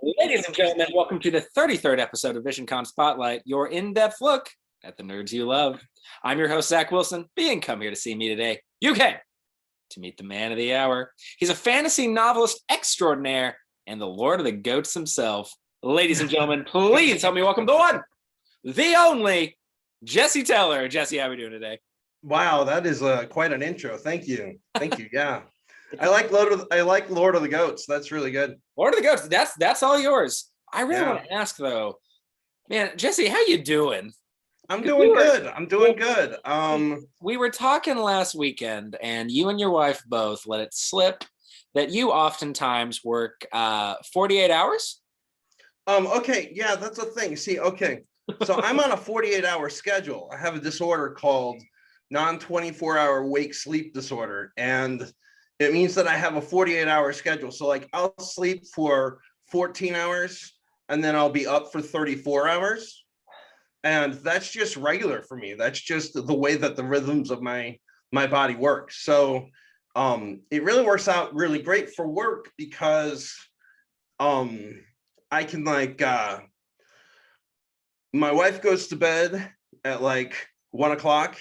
Ladies and gentlemen, welcome to the 33rd episode of Visioncon Spotlight, your in-depth look at the nerds you love. I'm your host, Zach Wilson. Being come here to see me today, you came to meet the man of the hour. He's a fantasy novelist extraordinaire and the Lord of the Goats himself. Ladies and gentlemen, please help me welcome the one, the only, Jesse Teller. Jesse, how are we doing today? Wow, that is quite an intro. Thank you. Thank you. Yeah. I like Lord of the Goats. That's really good. Lord of the Goats, that's all yours. I really want to ask though, man, Jesse, how you doing? I'm doing good. I'm doing good. We were talking last weekend, and you and your wife both let it slip that you oftentimes work 48 hours. Okay, yeah, that's a thing. See, okay, so I'm on a 48-hour schedule. I have a disorder called non-24-hour wake sleep disorder, and it means that I have a 48-hour schedule. So like I'll sleep for 14 hours and then I'll be up for 34 hours. And that's just regular for me. That's just the way that the rhythms of my body work. So it really works out really great for work because I can my wife goes to bed at like 1 o'clock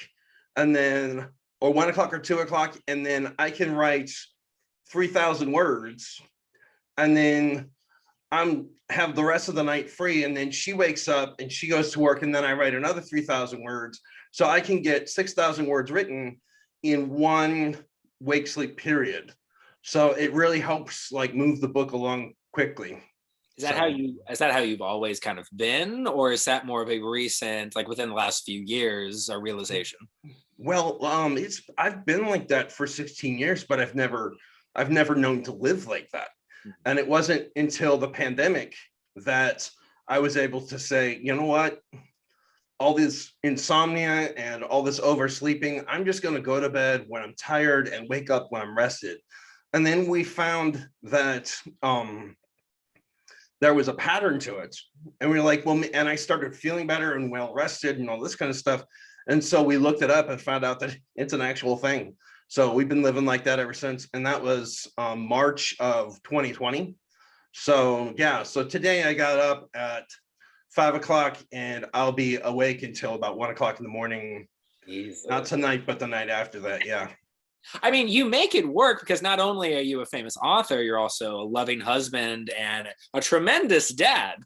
and then or 1 o'clock or 2 o'clock, and then I can write 3,000 words, and then have the rest of the night free, and then she wakes up and she goes to work, and then I write another 3,000 words. So I can get 6,000 words written in one wake sleep period. So it really helps like move the book along quickly. Is that how you've always kind of been, or is that more of a recent, like within the last few years, a realization? Well, I've been like that for 16 years, but I've never known to live like that. And it wasn't until the pandemic that I was able to say, you know what, all this insomnia and all this oversleeping, I'm just going to go to bed when I'm tired and wake up when I'm rested. And then we found that there was a pattern to it. And we were like, well, and I started feeling better and well rested and all this kind of stuff. And so we looked it up and found out that it's an actual thing. So we've been living like that ever since. And that was March of 2020. So yeah, so today I got up at 5 o'clock and I'll be awake until about 1 o'clock in the morning. Jesus. Not tonight, but the night after that. Yeah. I mean, you make it work because not only are you a famous author, you're also a loving husband and a tremendous dad.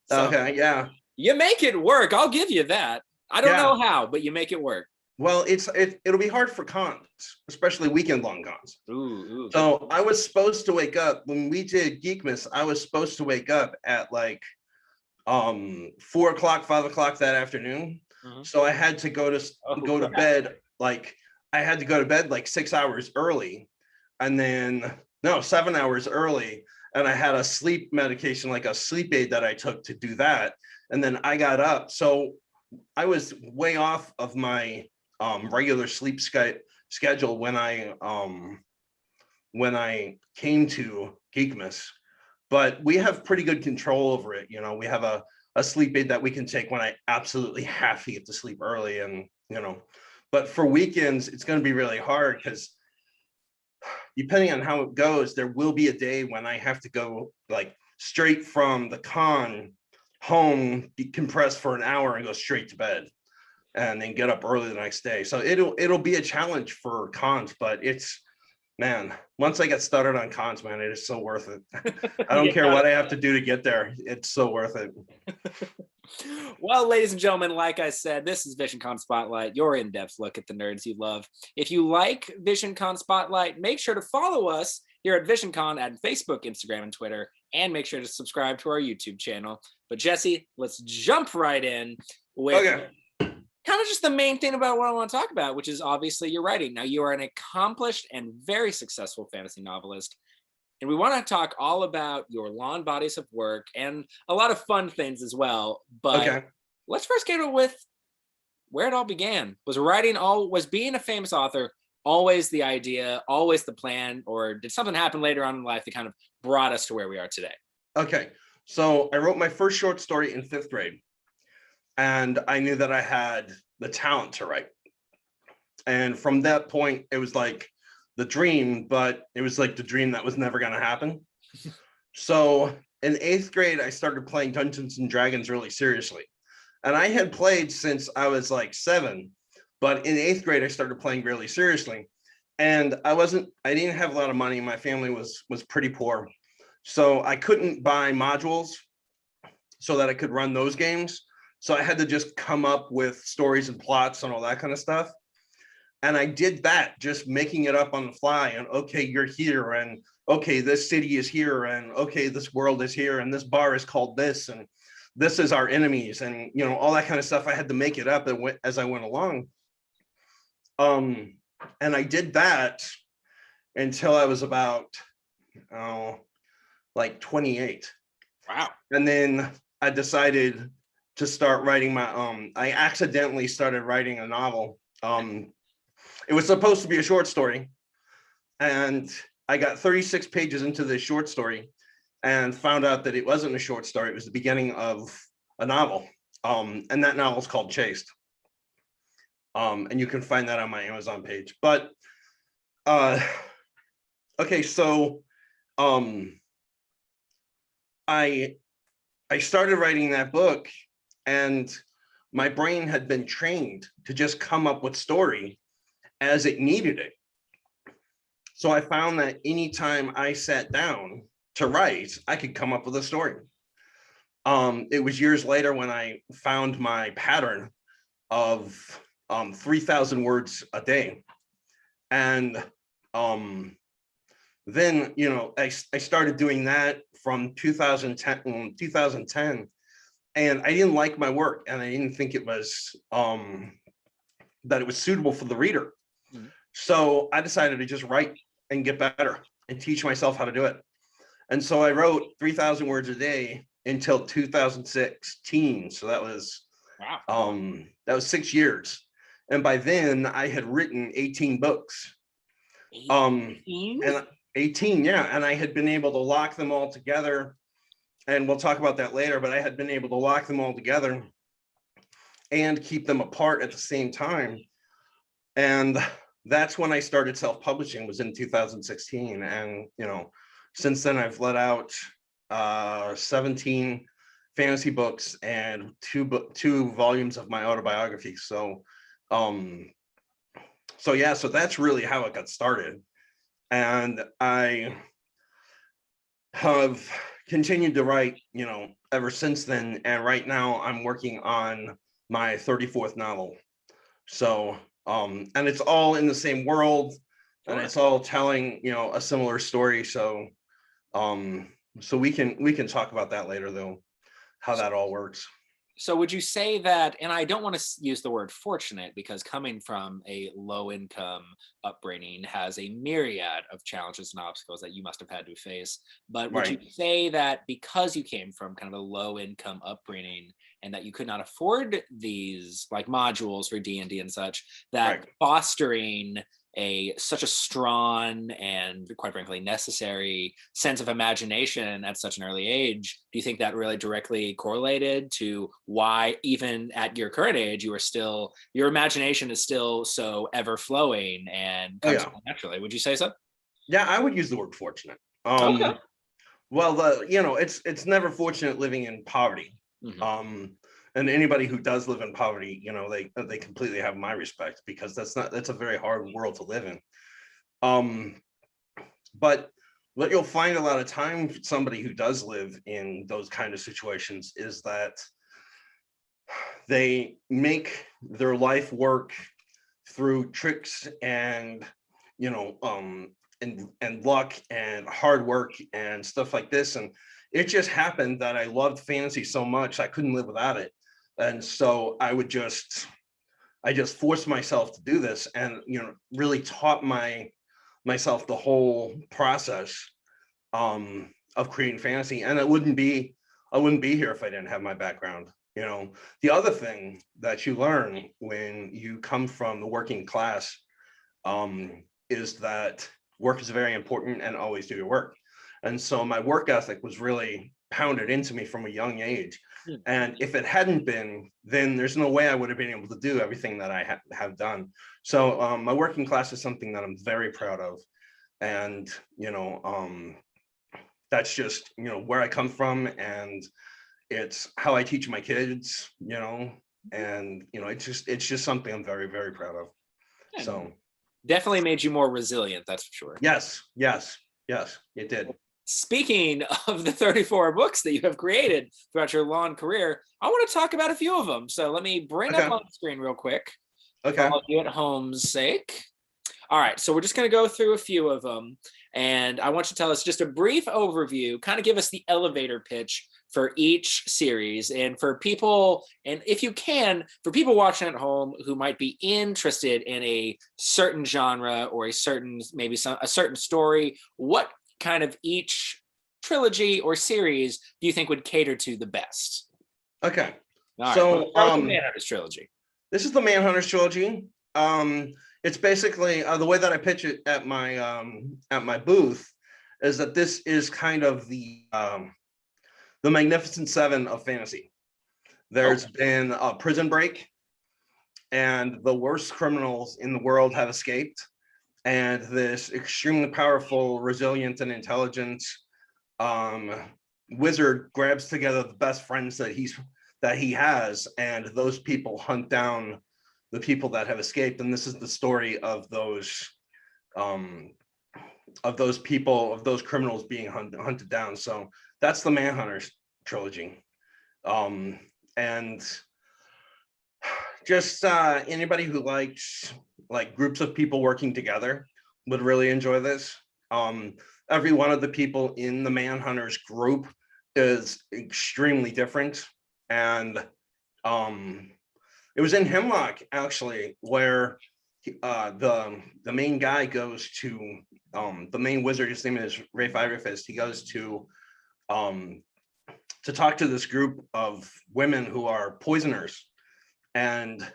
So okay, yeah. You make it work. I'll give you that. I don't know how, but you make it work. Well, it'll be hard for cons, especially weekend-long cons. Ooh. So I was supposed to wake up when we did Geekmas. I was supposed to wake up at like 4 o'clock, 5 o'clock that afternoon. Mm-hmm. So I had to go to bed like. I had to go to bed like 6 hours early, and then 7 hours early. And I had a sleep medication, like a sleep aid that I took to do that. And then I got up. So I was way off of my regular sleep schedule when I came to Geekmas, but we have pretty good control over it. You know, we have a sleep aid that we can take when I absolutely have to get to sleep early, and but for weekends, it's going to be really hard because depending on how it goes, there will be a day when I have to go like straight from the con home, decompress for an hour and go straight to bed and then get up early the next day. So it'll be a challenge for cons, but man, once I get started on cons, man, it is so worth it. I don't care what I have to do to get there. It's so worth it. Well, ladies and gentlemen, like I said, this is Visioncon Spotlight, your in-depth look at the nerds you love. If you like Visioncon Spotlight, make sure to follow us here at Visioncon at Facebook, Instagram, and Twitter, and make sure to subscribe to our YouTube channel. But Jesse, let's jump right in with kind of just the main thing about what I want to talk about, which is obviously your writing. Now, you are an accomplished and very successful fantasy novelist. And we want to talk all about your long bodies of work and a lot of fun things as well. But let's first get with where it all began. Was being a famous author always the idea, always the plan, or did something happen later on in life that kind of brought us to where we are today? Okay, so I wrote my first short story in 5th grade, and I knew that I had the talent to write. And from that point, it was like the dream, but it was like the dream that was never going to happen. So in 8th grade, I started playing Dungeons and Dragons really seriously. And I had played since I was like 7, but in 8th grade, I started playing really seriously. And I didn't have a lot of money. My family was pretty poor. So I couldn't buy modules so that I could run those games. So I had to just come up with stories and plots and all that kind of stuff. And I did that, just making it up on the fly. And okay, you're here, and okay, this city is here, and okay, this world is here, and this bar is called this, and this is our enemies, and all that kind of stuff. I had to make it up as I went along. And I did that until I was about like 28. Wow. And then I decided to start writing I accidentally started writing a novel. It was supposed to be a short story, and I got 36 pages into this short story and found out that it wasn't a short story. It was the beginning of a novel. And that novel is called Chased. And you can find that on my Amazon page. But okay, so I started writing that book, and my brain had been trained to just come up with story as it needed it. So I found that anytime I sat down to write, I could come up with a story. It was years later when I found my pattern of 3,000 words a day. And then, I started doing that from 2010, and I didn't like my work, and I didn't think it was that it was suitable for the reader. Mm-hmm. So I decided to just write and get better and teach myself how to do it. And so I wrote 3,000 words a day until 2016. So that was, wow. That was 6 years. And by then I had written 18 books. 18? And 18, yeah. And I had been able to lock them all together. And we'll talk about that later, but I had been able to lock them all together and keep them apart at the same time. And that's when I started self-publishing, was in 2016. And, since then I've let out 17 fantasy books and two volumes of my autobiography. So that's really how it got started. And I have continued to write, ever since then. And right now I'm working on my 34th novel. So, and it's all in the same world, and it's all telling, a similar story. So, we can talk about that later, though, how that all works. So would you say that, and I don't want to use the word fortunate, because coming from a low income upbringing has a myriad of challenges and obstacles that you must have had to face, but would you say that because you came from kind of a low income upbringing and that you could not afford these like modules for D&D and such, that fostering such a strong and quite frankly necessary sense of imagination at such an early age, do you think that really directly correlated to why even at your current age your imagination is still so ever flowing and comes naturally? Would you say so? Yeah, I would use the word fortunate. Okay. Well, it's never fortunate living in poverty. Mm-hmm. And anybody who does live in poverty, they completely have my respect, because that's a very hard world to live in. But what you'll find a lot of time, somebody who does live in those kind of situations, is that they make their life work through tricks and, and luck and hard work and stuff like this. And it just happened that I loved fantasy so much I couldn't live without it. And so I just forced myself to do this, and really taught myself the whole process of creating fantasy. And I wouldn't be here if I didn't have my background. The other thing that you learn when you come from the working class is that work is very important, and always do your work. And so my work ethic was really pounded into me from a young age. And if it hadn't been, then there's no way I would have been able to do everything that I have done. So my working class is something that I'm very proud of. And, that's just, where I come from, and it's how I teach my kids, and it's just something I'm very, very proud of. And So definitely made you more resilient, that's for sure. yes, it did. Speaking of the 34 books that you have created throughout your long career, I want to talk about a few of them. So let me bring up on the screen real quick for all of you at home's sake. All right, so we're just going to go through a few of them, and I want you to tell us just a brief overview, kind of give us the elevator pitch for each series. And for people, and if you can, for people watching at home who might be interested in a certain genre or a certain, maybe a certain story, what kind of each trilogy or series do you think would cater to the best? Okay. All so right, the MANHUNTERS trilogy. This is the MANHUNTERS trilogy. It's basically the way that I pitch it at my booth is that this is kind of the Magnificent Seven of fantasy. There's been a prison break, and the worst criminals in the world have escaped, and this extremely powerful, resilient, and intelligent wizard grabs together the best friends that he has, and those people hunt down the people that have escaped. And this is the story of those people, of those criminals being hunted down. So that's the MANHUNTERS trilogy. And just anybody who likes groups of people working together would really enjoy this. Every one of the people in the MANHUNTERS group is extremely different. And it was in Hemlock, actually, where the main guy goes to the main wizard. His name is Rafe Iverfist. He goes to talk to this group of women who are poisoners, and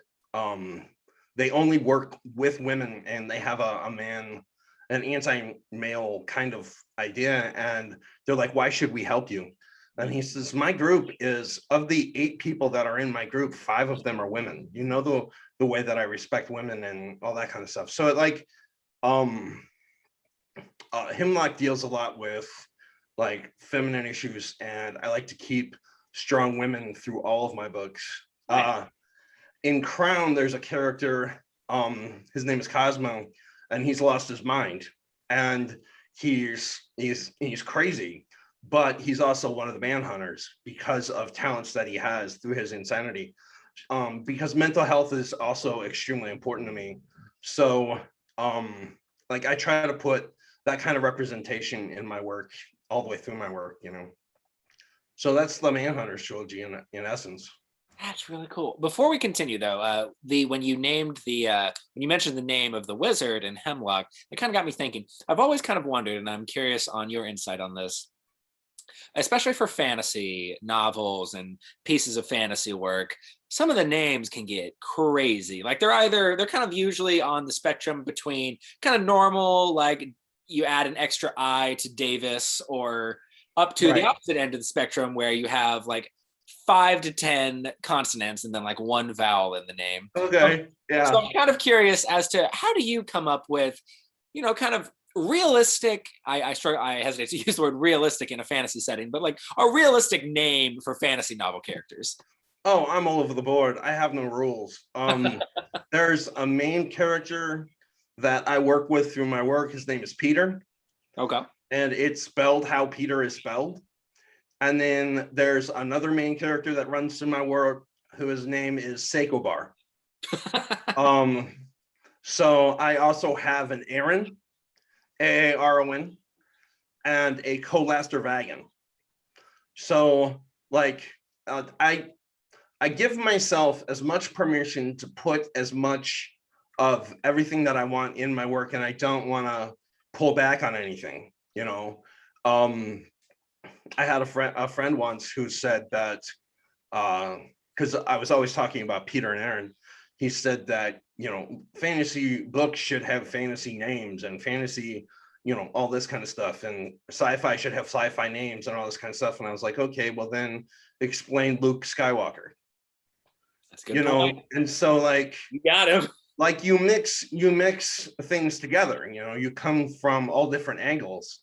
they only work with women, and they have an anti-male kind of idea, and they're like, "Why should we help you?" And he says, "My group is, of the 8 people that are in my group, 5 of them are women. The way that I respect women and all that kind of stuff." So Hemlock deals a lot with feminine issues, and I like to keep strong women through all of my books. Right. In Crown, there's a character, his name is Cosmo, and he's lost his mind, and he's crazy. But he's also one of the MANHUNTERS because of talents that he has through his insanity. Because mental health is also extremely important to me. So I try to put that kind of representation in my work all the way through my work, So that's the MANHUNTERS trilogy in essence. That's really cool. Before we continue, though, when you mentioned the name of the wizard in Hemlock, it kind of got me thinking. I've always kind of wondered, and I'm curious on your insight on this, especially for fantasy novels and pieces of fantasy work. Some of the names can get crazy. They're kind of usually on the spectrum between kind of normal, like you add an extra I to Davis, or up to the opposite end of the spectrum where you have 5 to 10 consonants and then 1 vowel in the name. Okay. Yeah. So I'm kind of curious as to how do you come up with, kind of realistic, I hesitate to use the word realistic in a fantasy setting, but a realistic name for fantasy novel characters. Oh, I'm all over the board. I have no rules. There's a main character that I work with through my work. His name is Peter. Okay. And it's spelled how Peter is spelled. And then there's another main character that runs through my work whose name is Sakobar. So I also have an Aaron, Arwen, and a Colaster Vagan. So I give myself as much permission to put as much of everything that I want in my work, and I don't want to pull back on anything, I had a friend once who said that, because I was always talking about Peter and Aaron, he said that, fantasy books should have fantasy names, and fantasy, all this kind of stuff, and sci-fi should have sci-fi names and all this kind of stuff. And I was like, okay, well then explain Luke Skywalker. That's good point. And so you got him. You mix things together, you come from all different angles.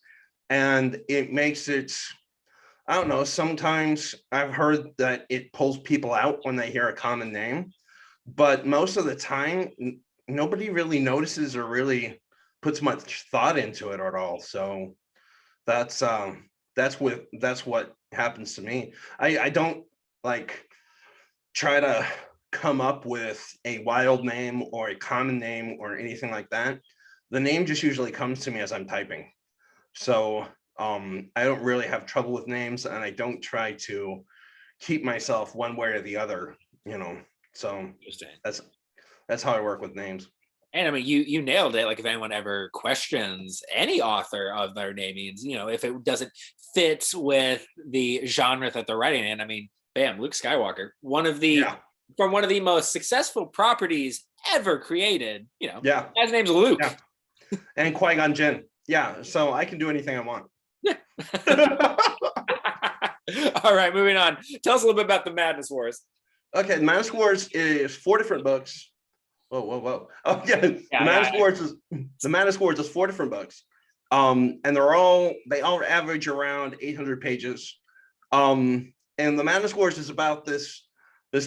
and it makes it, I don't know, sometimes I've heard that it pulls people out when they hear a common name, but most of the time, nobody really notices or really puts much thought into it at all. So that's what happens to me. I don't like try to come up with a wild name or a common name or anything like that. The name just usually comes to me as I'm typing. So I don't really have trouble with names, and I don't try to keep myself one way or the other, you know. So that's how I work with names. And I mean, you nailed it. Like, if anyone ever questions any author of their namings, you know, if it doesn't fit with the genre that they're writing in, I mean, bam, Luke Skywalker, from one of the most successful properties ever created. You know, Yeah, his name's Luke. Yeah. And Qui-Gon Jinn. Yeah, so I can do anything I want. Yeah. All right, moving on. Tell us a little bit about the Madness Wars. Okay, the Madness Wars is 4 different books. Whoa. Oh yeah, the Madness Wars is 4 different books. And they all average around 800 pages. And the Madness Wars is about this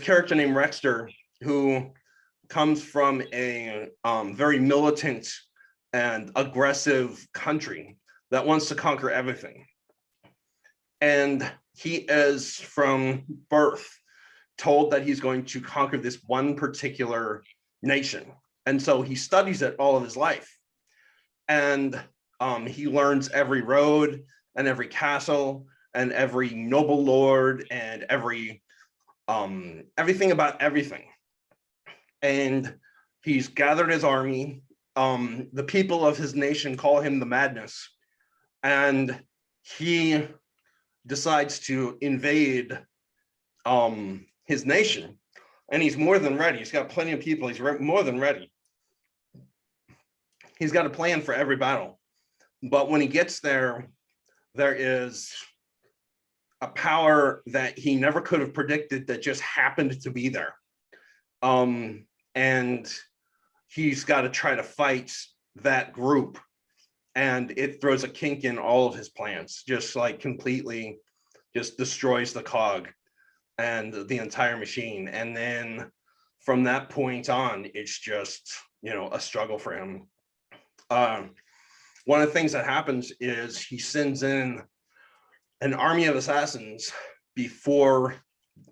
character named Rexter, who comes from a very militant and aggressive country that wants to conquer everything. And he is from birth told that he's going to conquer this one particular nation. And so he studies it all of his life. And he learns every road and every castle and every noble lord and everything about everything. And he's gathered his army. The people of his nation call him the Madness. And he decides to invade his nation. And he's more than ready. He's got plenty of people. He's more than ready. He's got a plan for every battle. But when he gets there, there is a power that he never could have predicted that just happened to be there. And he's got to try to fight that group. And it throws a kink in all of his plans, just like completely just destroys the cog and the entire machine. And then from that point on, it's just, a struggle for him. One of the things that happens is he sends in an army of assassins before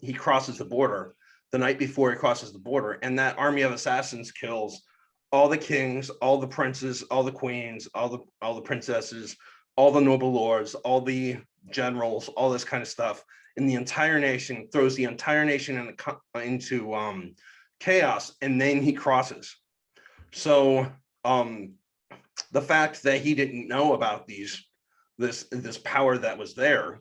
he crosses the border, the night before he crosses the border. And that army of assassins kills all the kings, all the princes, all the queens, all the princesses, all the noble lords, all the generals, all this kind of stuff. And the entire nation, throws the entire nation into chaos, and then he crosses. So the fact that he didn't know about this power that was there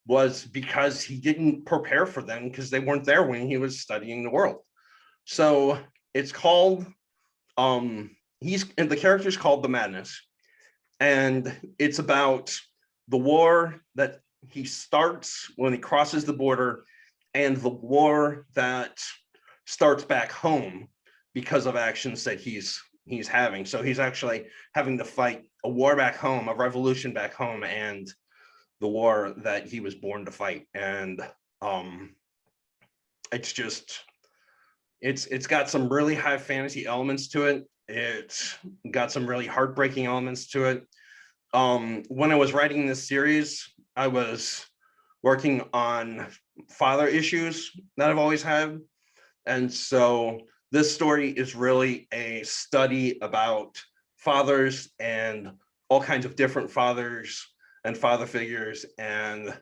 was because he didn't prepare for them, because they weren't there when he was studying the world. So it's called the character's called the Madness, and it's about the war that he starts when he crosses the border, and the war that starts back home because of actions that he's having. So he's actually having to fight a war back home, a revolution back home, and the war that he was born to fight. And it's got some really high fantasy elements to it. It's got some really heartbreaking elements to it. When I was writing this series, I was working on father issues that I've always had. And so this story is really a study about fathers and all kinds of different fathers and father figures, and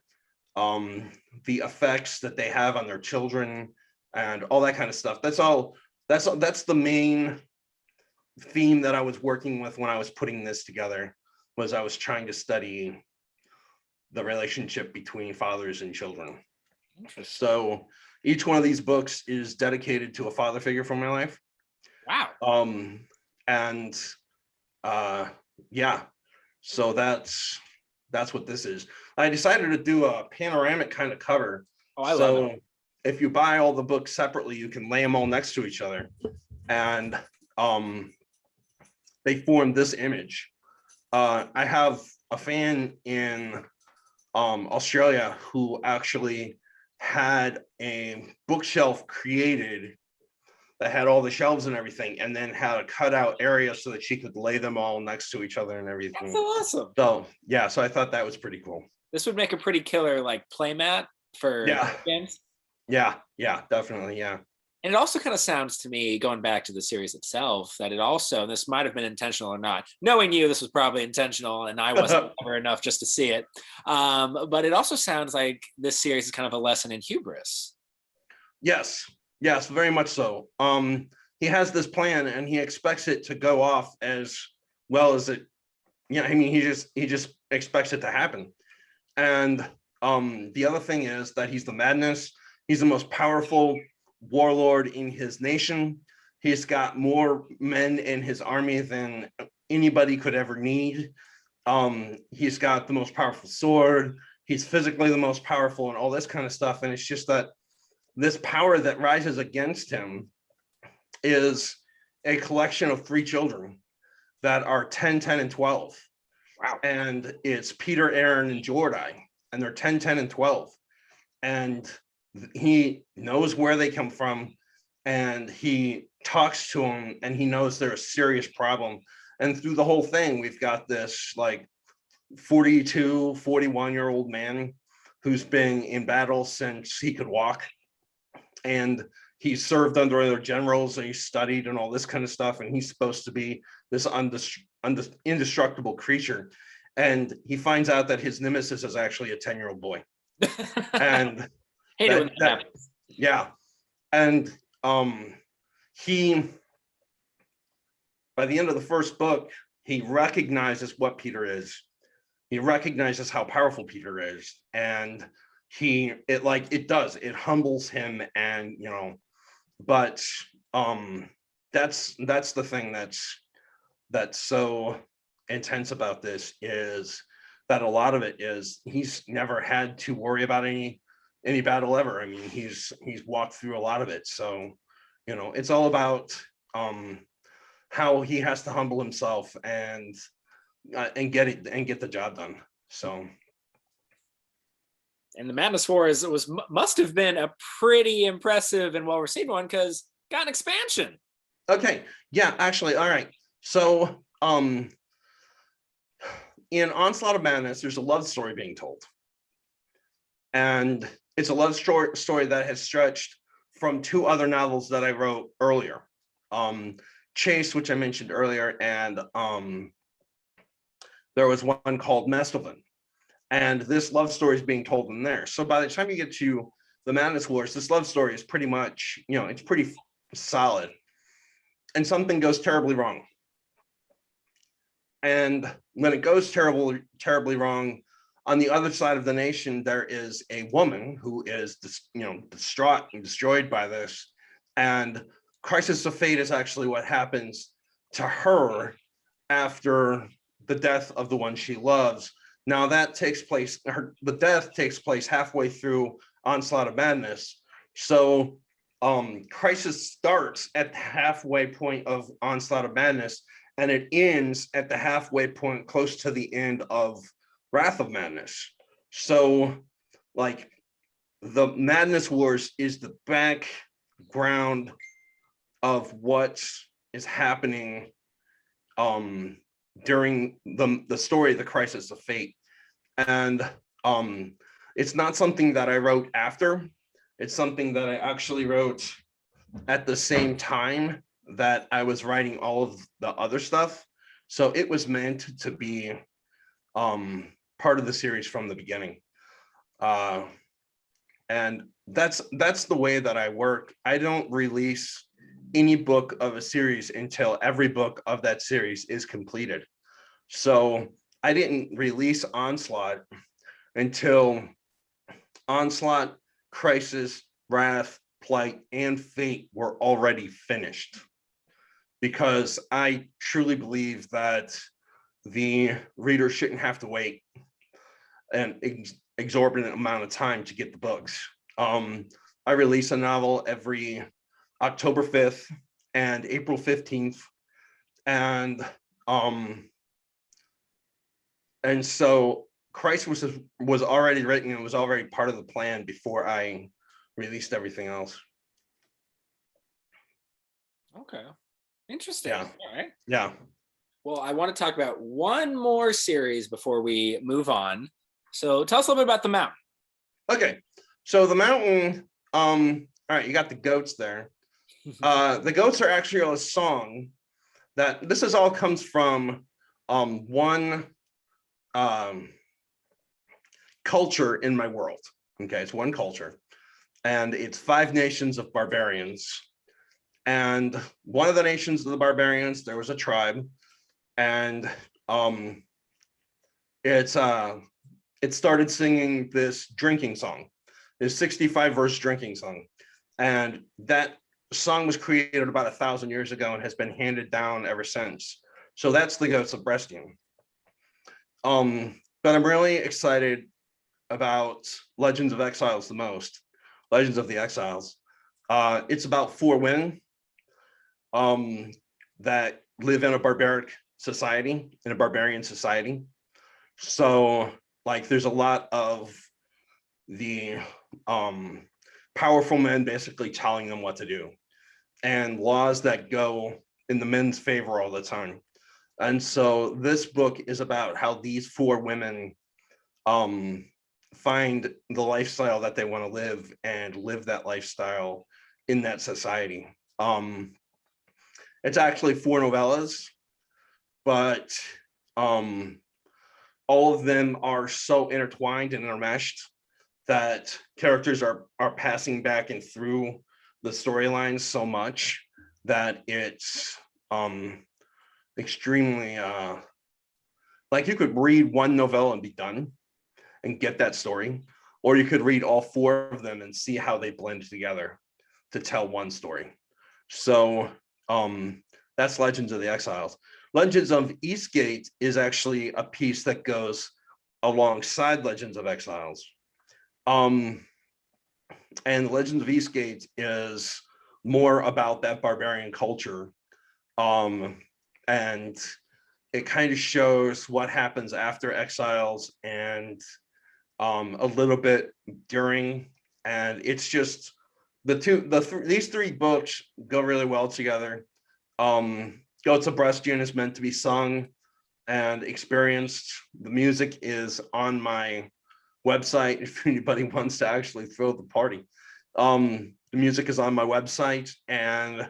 the effects that they have on their children and all that kind of stuff. That's the main theme that I was working with when I was putting this together, was I was trying to study the relationship between fathers and children. So each one of these books is dedicated to a father figure from my life. Wow. Yeah, so that's what this is. I decided to do a panoramic kind of cover. I love it. If you buy all the books separately, you can lay them all next to each other, and they form this image. I have a fan in Australia who actually had a bookshelf created that had all the shelves and everything, and then had a cutout area so that she could lay them all next to each other and everything. That's so awesome. So yeah, so I thought that was pretty cool. This would make a pretty killer like playmat for games. Yeah, definitely, yeah. And it also kind of sounds to me, going back to the series itself, that it also, and this might have been intentional or not, knowing you, this was probably intentional, and I wasn't clever enough just to see it. But it also sounds like this series is kind of a lesson in hubris. Yes, very much so. He has this plan and he expects it to go off as well as it, I mean, he just expects it to happen. And the other thing is that he's the madness. He's the most powerful warlord in his nation. He's got more men in his army than anybody could ever need. He's got the most powerful sword. He's physically the most powerful and all this kind of stuff. And it's just that this power that rises against him is a collection of 3 children that are 10, 10, and 12. Wow. And it's Peter, Aaron, and Jordi, and they're 10, 10, and 12. And he knows where they come from, and he talks to them, and he knows they're a serious problem. And through the whole thing, we've got this like 42, 41-year-old man who's been in battle since he could walk. And he served under other generals, and he studied and all this kind of stuff. And he's supposed to be this indestructible creature. And he finds out that his nemesis is actually a 10-year-old boy. And yeah. And he, by the end of the first book, he recognizes what Peter is. He recognizes how powerful Peter is. And it humbles him, and but that's the thing that's so intense about this, is that a lot of it is he's never had to worry about any battle ever. I mean, he's walked through a lot of it, so it's all about how he has to humble himself and get the job done. So, and the Madness Wars must have been a pretty impressive and well-received one, because got an expansion. Okay, yeah, actually, all right. So in Onslaught of Madness, there's a love story being told. And it's a love story that has stretched from 2 other novels that I wrote earlier. Chase, which I mentioned earlier, and there was one called Mestelvin. And this love story is being told in there. So by the time you get to the Madness Wars, this love story is pretty much, it's pretty solid. And something goes terribly wrong. And when it goes terribly wrong, on the other side of the nation, there is a woman who is, distraught and destroyed by this. And Crisis of Fate is actually what happens to her after the death of the one she loves. Now that takes place, the death takes place halfway through Onslaught of Madness. So Crisis starts at the halfway point of Onslaught of Madness, and it ends at the halfway point close to the end of Wrath of Madness. So like the Madness Wars is the background of what is happening during the story of the Crisis of Fate. And it's not something that I wrote after. It's something that I actually wrote at the same time that I was writing all of the other stuff. So it was meant to be part of the series from the beginning. And that's the way that I work. I don't release any book of a series until every book of that series is completed. So I didn't release Onslaught until Onslaught, Crisis, Wrath, Plight, and Fate were already finished, because I truly believe that the reader shouldn't have to wait an exorbitant amount of time to get the books. I release a novel every October 5th and April 15th. And And so Christ was already written and was already part of the plan before I released everything else. Okay. Interesting. Yeah. All right. Yeah. Well, I want to talk about one more series before we move on. So tell us a little bit about The Mountain. Okay. So The Mountain, all right, you got the goats there. The goats are actually a song that this is all comes from one culture in my world. Okay, it's one culture, and it's 5 nations of barbarians. And one of the nations of the barbarians, there was a tribe, and it started singing this drinking song, this 65-verse drinking song, and that song was created about 1,000 years ago and has been handed down ever since. So that's the Goats of BREASTION. But I'm really excited about Legends of Exiles the most. Legends of the Exiles. It's about 4 women that live in a barbarian society. So like there's a lot of the powerful men basically telling them what to do, and laws that go in the men's favor all the time. And so this book is about how these 4 women find the lifestyle that they want to live and live that lifestyle in that society. It's actually 4 novellas, but all of them are so intertwined and intermeshed that characters are passing back and through the storylines so much that it's extremely like you could read one novella and be done and get that story, or you could read all 4 of them and see how they blend together to tell one story. So that's Legends of the Exiles. Legends of Eastgate is actually a piece that goes alongside Legends of Exiles. And Legends of Eastgate is more about that barbarian culture. And it kind of shows what happens after Exiles and a little bit during. And it's just these 3 books go really well together. Goats of BREASTION is meant to be sung and experienced. The music is on my website if anybody wants to actually throw the party. The music is on my website, and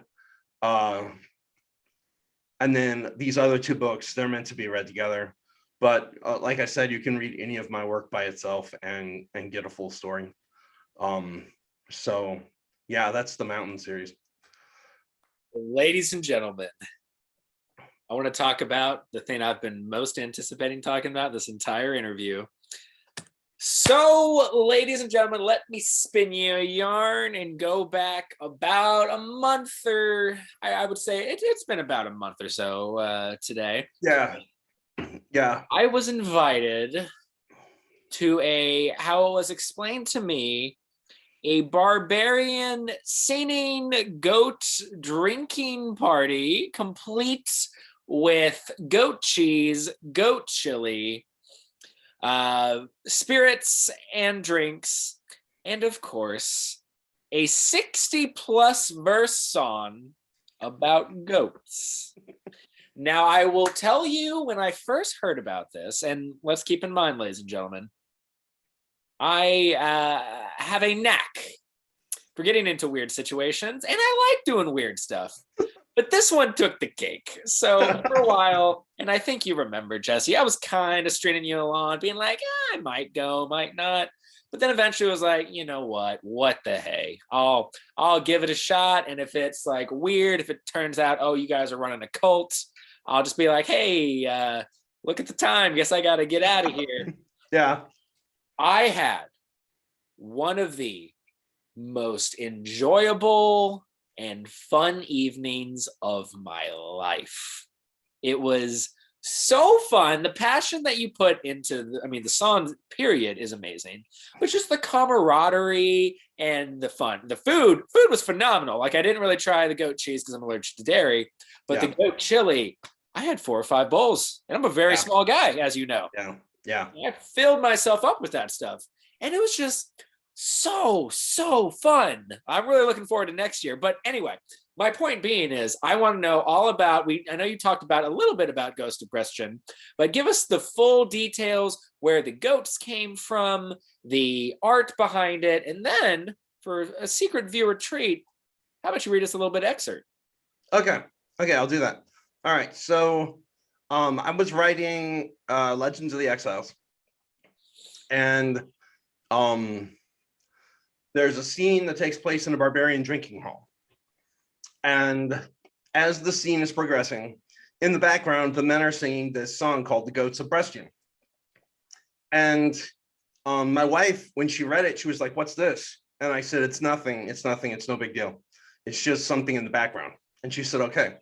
then these other 2 books, they're meant to be read together. But like I said, you can read any of my work by itself and get a full story. So yeah, that's the Mountain series. Ladies and gentlemen, I want to talk about the thing I've been most anticipating talking about this entire interview. So, ladies and gentlemen, let me spin you a yarn and go back about a month, or I would say it's been about a month or so today. Yeah. I was invited to how it was explained to me, a barbarian singing goat drinking party, complete with goat cheese, goat chili, spirits and drinks, and of course, a 60+ verse song about goats. Now, I will tell you, when I first heard about this, and let's keep in mind, ladies and gentlemen, I have a knack for getting into weird situations, and I like doing weird stuff. But this one took the cake. So for a while, and I think you remember, Jesse, I was kind of stringing you along, being like, I might go, might not. But then eventually it was like, you know what the hey? I'll give it a shot. And if it's like weird, if it turns out, oh, you guys are running a cult, I'll just be like, hey, look at the time. Guess I got to get out of here. Yeah. I had one of the most enjoyable and fun evenings of my life. It was so fun. The passion that you put into the song period is amazing, but just the camaraderie and the fun. The food was phenomenal. Like, I didn't really try the goat cheese because I'm allergic to dairy, but the goat chili, I had 4 or 5 bowls, and I'm a very Yeah. small guy, as you know. Yeah. Yeah. I filled myself up with that stuff, and it was just so fun. I'm really looking forward to next year. But anyway, my point being is I want to know all about, I know you talked about a little bit about Ghost of BREASTION, but give us the full details, where the goats came from, the art behind it, and then for a secret viewer treat, how about you read us a little bit excerpt? Okay. Okay, I'll do that. All right. So I was writing Legends of the Exiles, and there's a scene that takes place in a barbarian drinking hall. And as the scene is progressing, in the background, the men are singing this song called The Goats of BREASTION. And my wife, when she read it, she was like, "What's this?" And I said, "It's nothing. It's nothing. It's no big deal. It's just something in the background." And she said, "Okay."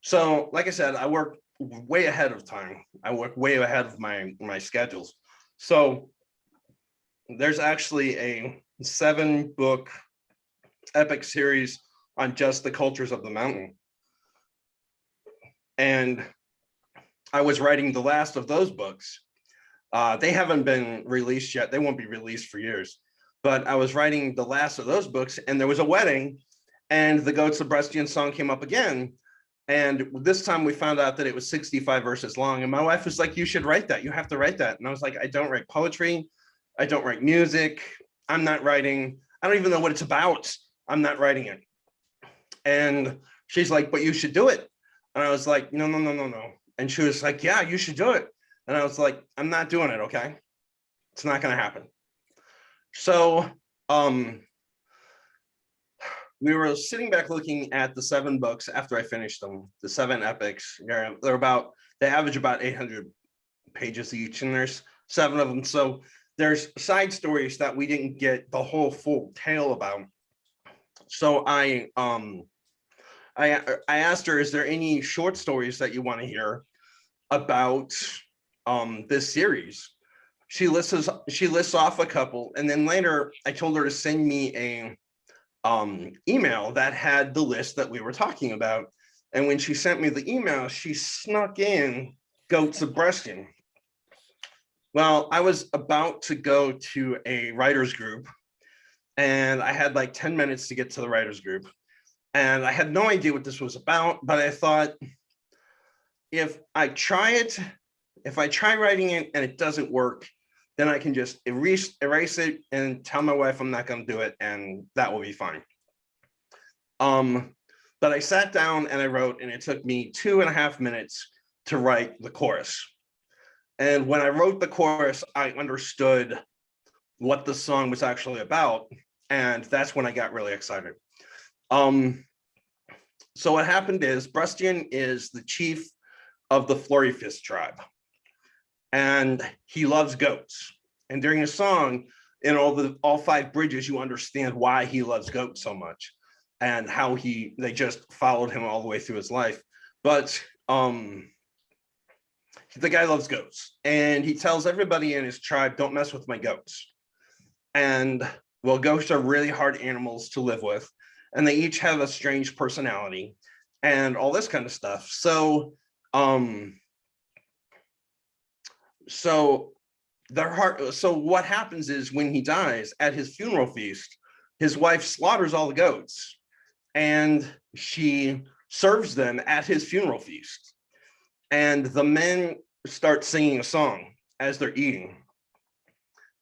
So, like I said, I work way ahead of time. I work way ahead of my schedules. So there's actually a 7-book epic series on just the cultures of the mountain. And I was writing the last of those books. They haven't been released yet. They won't be released for years. But I was writing the last of those books, and there was a wedding, and the Goats of BREASTION song came up again. And this time we found out that it was 65 verses long. And my wife was like, "You should write that. You have to write that." And I was like, "I don't write poetry. I don't write music. I'm not writing. I don't even know what it's about. I'm not writing it." And she's like, "But you should do it." And I was like, "No, no, no, no, no." And she was like, "Yeah, you should do it." And I was like, "I'm not doing it, okay? It's not going to happen." So we were sitting back looking at the 7 books after I finished them, the 7 epics. They average about 800 pages each, and there's 7 of them. So there's side stories that we didn't get the whole full tale about. So I asked her, "Is there any short stories that you want to hear about this series?" She lists off a couple, and then later I told her to send me a email that had the list that we were talking about. And when she sent me the email, she snuck in Goats of BREASTION. Well, I was about to go to a writers group, and I had like 10 minutes to get to the writers group, and I had no idea what this was about. But I thought, if I try writing it and it doesn't work, then I can just erase it and tell my wife I'm not going to do it, and that will be fine. But I sat down and I wrote, and it took me 2.5 minutes to write the chorus. And when I wrote the chorus, I understood what the song was actually about, and that's when I got really excited. So what happened is, BREASTION is the chief of the Flurry Fist tribe, and he loves goats. And during the song, in all 5 bridges, you understand why he loves goats so much, and how they just followed him all the way through his life. But the guy loves goats, and he tells everybody in his tribe, "Don't mess with my goats." And well, goats are really hard animals to live with, and they each have a strange personality and all this kind of stuff. So what happens is, when he dies at his funeral feast, his wife slaughters all the goats, and she serves them at his funeral feast. And the men start singing a song as they're eating.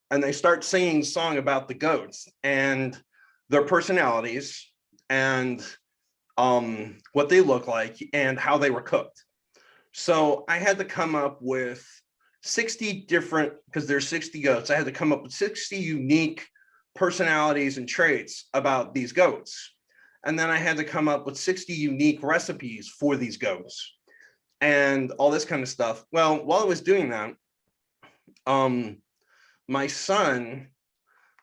And they start singing a song about the goats and their personalities, and what they look like, and how they were cooked. So I had to come up with 60 different, because there's 60 goats, I had to come up with 60 unique personalities and traits about these goats. And then I had to come up with 60 unique recipes for these goats and all this kind of stuff. Well, while I was doing that, my son,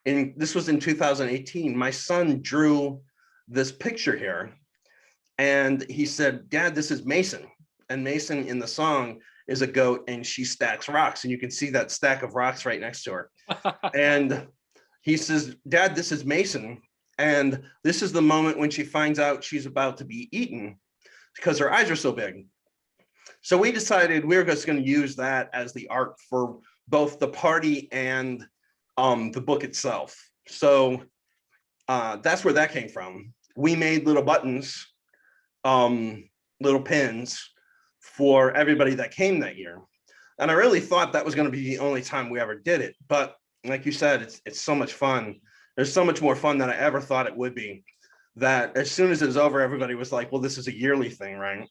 this was in 2018, my son drew this picture here, and he said, "Dad, this is Mason." And Mason in the song is a goat, and she stacks rocks, and you can see that stack of rocks right next to her. And he says, "Dad, this is Mason, and this is the moment when she finds out she's about to be eaten, because her eyes are so big." So we decided we were just going to use that as the art for both the party and the book itself. So that's where that came from. We made little buttons, little pins for everybody that came that year. And I really thought that was going to be the only time we ever did it. But like you said, it's so much fun. There's so much more fun than I ever thought it would be, that as soon as it was over, everybody was like, well, this is a yearly thing, right?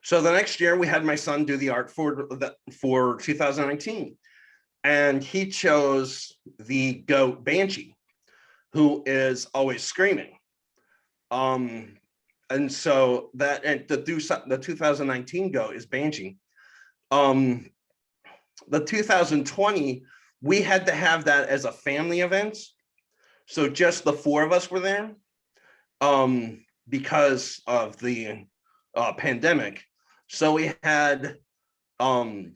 So the next year we had my son do the art for 2019. And he chose the goat Banshee, who is always screaming. And so that, and the 2019 goat is Banshee. The 2020, we had to have that as a family event. So just the four of us were there because of the pandemic. So we had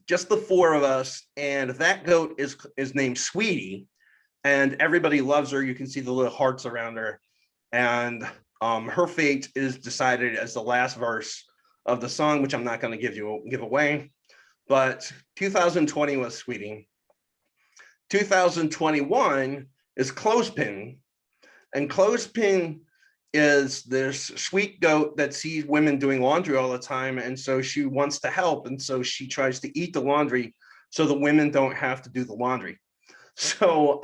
just the four of us, and that goat is named Sweetie, and everybody loves her. You can see the little hearts around her, and her fate is decided as the last verse of the song, which I'm not going to give away. But 2020 was Sweetie. 2021 is Clothespin, and Clothespin is this sweet goat that sees women doing laundry all the time, and so she wants to help, and so she tries to eat the laundry so the women don't have to do the laundry. So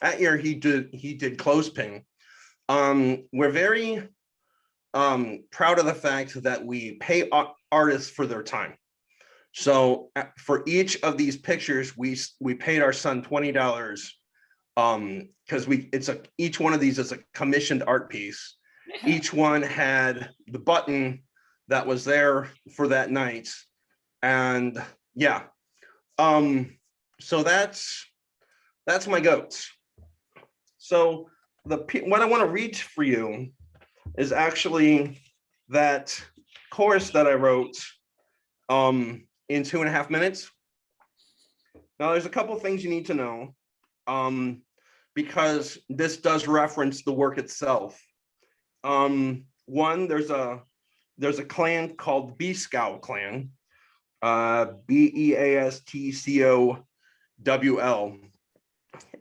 that year he did Clothespin. We're very proud of the fact that we pay artists for their time. So for each of these pictures, we paid our son $20 because each one of these is a commissioned art piece. Each one had the button that was there for that night, and yeah. So that's my goats. So what I want to read for you is actually that chorus that I wrote in 2.5 minutes. Now, there's a couple of things you need to know, because this does reference the work itself. One, there's a clan called Beastcowl Clan, Beastcowl,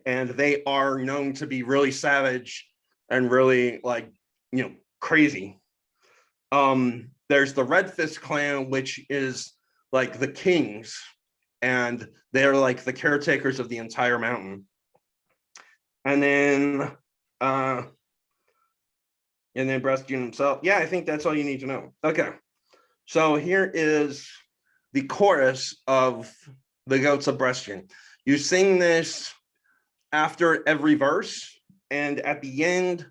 and they are known to be really savage and really crazy. There's the Red Fist Clan, which is like the kings, and they're like the caretakers of the entire mountain. And then Breastion himself. Yeah, I think that's all you need to know. Okay, so here is the chorus of the Goats of Breastion. You sing this after every verse, and at the end,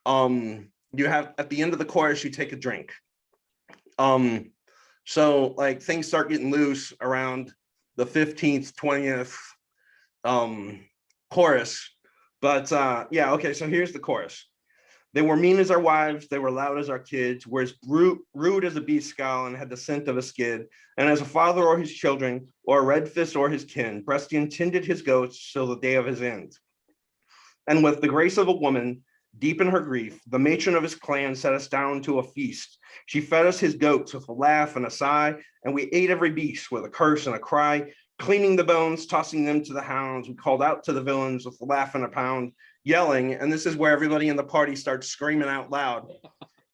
at the end of the chorus, you take a drink. So like things start getting loose around the 15th, 20th chorus. But yeah, okay, so here's the chorus. They were mean as our wives, they were loud as our kids, were as rude as a beastcowl and had the scent of a skid. And as a father or his children, or a red fist or his kin, Breastion tended his goats till the day of his end. And with the grace of a woman, deep in her grief, the matron of his clan set us down to a feast. She fed us his goats with a laugh and a sigh, and we ate every beast with a curse and a cry. Cleaning the bones, tossing them to the hounds, we called out to the villains with a laugh and a pound, yelling, and this is where everybody in the party starts screaming out loud,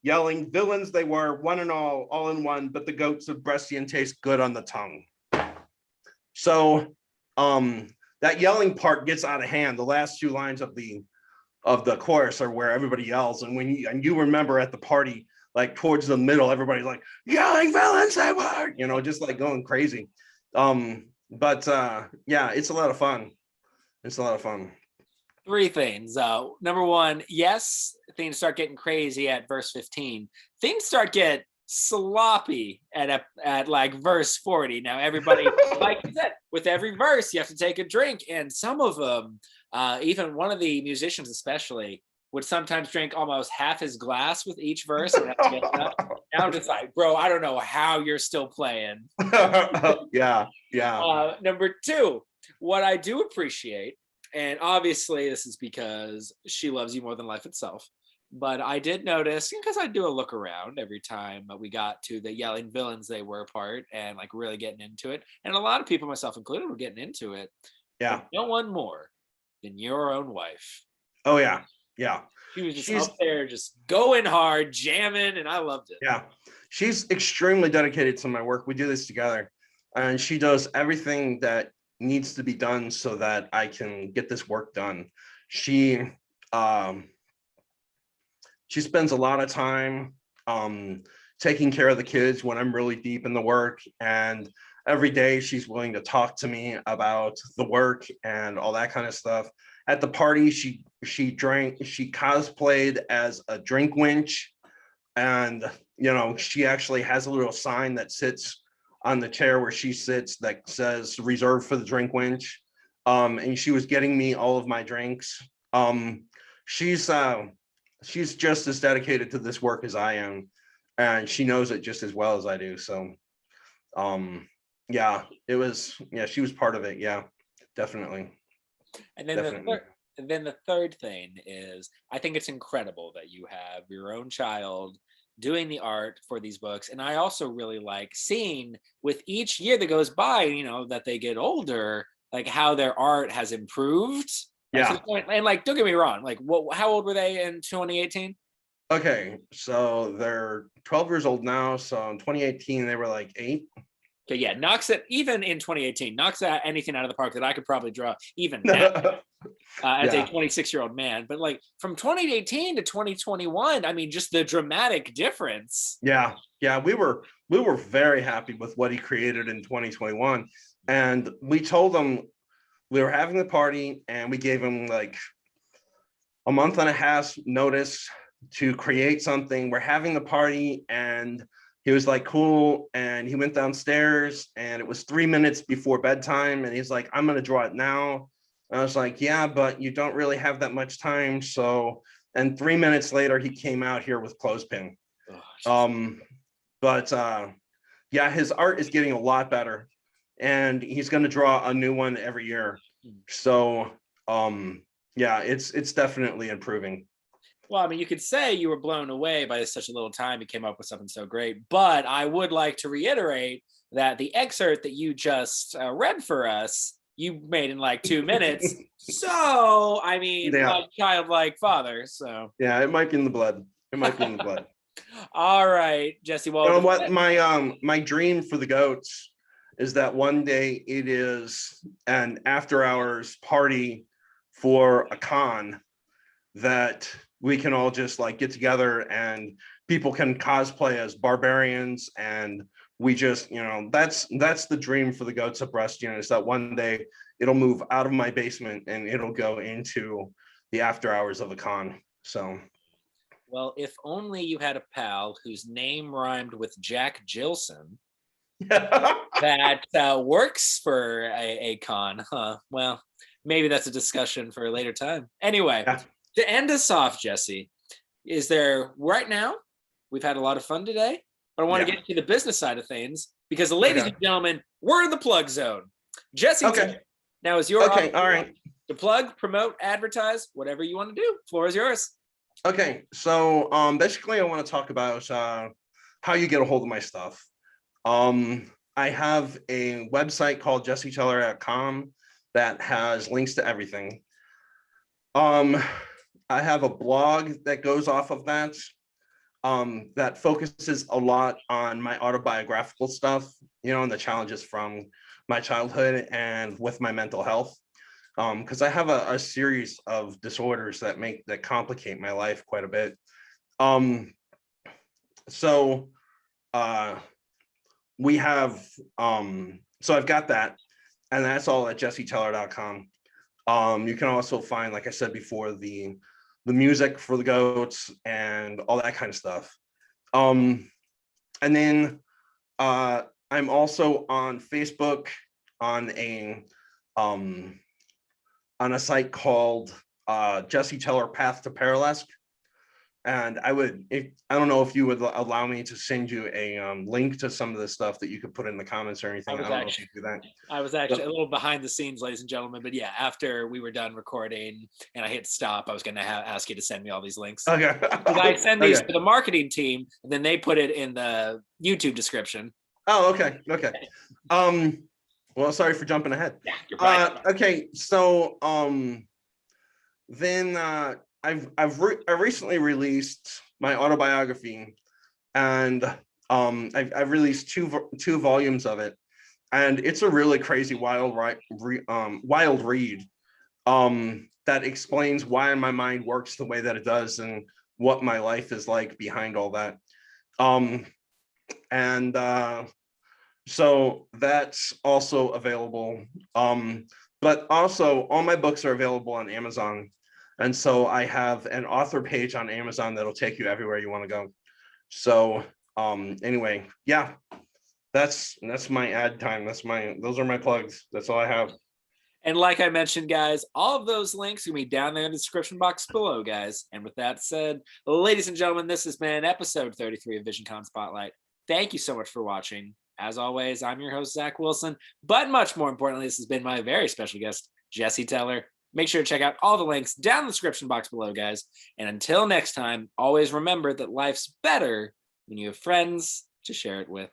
yelling, villains they were, one and all in one, but the goats of Breastion taste good on the tongue. So that yelling part gets out of hand. The last two lines of the chorus are where everybody yells, and you remember at the party, like towards the middle, everybody's like yelling villains they were, just like going crazy. But yeah, it's a lot of fun. It's a lot of fun. Three things. Number one, yes, things start getting crazy at verse 15. Things start getting sloppy at like verse 40. Now everybody, like you said, with every verse you have to take a drink, and some of them, even one of the musicians especially, would sometimes drink almost half his glass with each verse. And have to get it up. And I'm just like, bro, I don't know how you're still playing. Yeah. Number two, what I do appreciate, and obviously this is because she loves you more than life itself, But I did notice, because I do a look around every time we got to the yelling villains they were apart and like really getting into it. And a lot of people, myself included, were getting into it. But Yeah. no one more than your own wife. Oh yeah. Yeah. She was just She's up there, just going hard, jamming, and I loved it. yeah. She's extremely dedicated to my work. We do this together, and she does everything that needs to be done so that I can get this work done. She um she spends a lot of time taking care of the kids when I'm really deep in the work, and every day she's willing to talk to me about the work and all that kind of stuff. At the party, she cosplayed as a drink winch, and she actually has a little sign that sits on the chair where she sits that says reserved for the drink winch. And she was getting me all of my drinks. She's she's just as dedicated to this work as I am, and she knows it just as well as I do. So yeah, she was part of it. Yeah, definitely. And then Definitely. the third thing is, I think it's incredible that you have your own child doing the art for these books. And I also really like seeing with each year that goes by, that they get older, like how their art has improved. Like to Yeah. the point, and like, don't get me wrong, like how old were they in 2018? Okay, so they're 12 years old now. So in 2018, they were like 8. Okay, yeah, knocks it even in 2018, knocks out anything out of the park that I could probably draw even now. As a Yeah, 26-year-old man. But like from 2018 to 2021, I mean, just the dramatic difference. yeah. We were very happy with what he created in 2021, and we told him we were having the party, and we gave him like a month and a half notice to create something. We're having the party, and he was like, cool. And he went downstairs, and it was 3 minutes before bedtime. And he's like, I'm going to draw it now. And I was like, yeah, but you don't really have that much time. So, and 3 minutes later, he came out here with clothespin. Oh, But yeah, his art is getting a lot better, and he's going to draw a new one every year. So yeah, it's definitely improving. well, I mean, you could say you were blown away by such a little time. You came up with something so great. But I would like to reiterate that the excerpt that you just read for us, you made in like 2 minutes. So, I mean, Yeah, like childlike father. So, yeah, it might be in the blood. It might be in the blood. all right, Jesse. You Well, know what? My dream for the goats is that one day it is an after hours party for a con that we can all just like get together, and people can cosplay as barbarians, and we just that's the dream for the goats of Breastion, is that one day it'll move out of my basement and it'll go into the after hours of a con. So well, if only you had a pal whose name rhymed with Jack Gilson that works for a con, huh? Well, maybe that's a discussion for a later time. Anyway, yeah, to end us off, Jesse, is there right now? We've had a lot of fun today, but I want to yeah. get to the business side of things because, ladies Okay, and gentlemen, we're in the plug zone. Jesse, okay, now is your okay, all right. to plug, promote, advertise, whatever you want to do. Floor is yours. Okay, so basically I want to talk about how you get a hold of my stuff. I have a website called jesseteller.com that has links to everything. I have a blog that goes off of that, that focuses a lot on my autobiographical stuff, and the challenges from my childhood and with my mental health. Because I have a series of disorders that complicate my life quite a bit. So we have so I've got that, and that's all at jesseteller.com. You can also find, like I said before, the music for the goats and all that kind of stuff. And then I'm also on Facebook on a site called Jesse Teller Path to Paralesque. And I don't know if you would allow me to send you a link to some of the stuff that you could put in the comments or anything. I don't know if you do that. I was actually a little behind the scenes, ladies and gentlemen, but yeah, after we were done recording and I hit stop, I was going to ask you to send me all these links. Okay. I send these to the marketing team, and then they put it in the YouTube description. Oh, okay. Okay. Well, sorry for jumping ahead. Yeah, you're right. Okay, so then I recently released my autobiography, and I've released two volumes of it, and it's a really crazy wild read that explains why my mind works the way that it does and what my life is like behind all that. So that's also available. But also all my books are available on Amazon. And so I have an author page on Amazon that'll take you everywhere you want to go. So anyway, yeah, that's my ad time. Those are my plugs. That's all I have. And like I mentioned, guys, all of those links will be down there in the description box below, guys. And with that said, ladies and gentlemen, this has been episode 33 of Visioncon Spotlight. Thank you so much for watching. As always, I'm your host, Zach Wilson. But much more importantly, this has been my very special guest, Jesse Teller. Make sure to check out all the links down in the description box below, guys. And until next time, always remember that life's better when you have friends to share it with.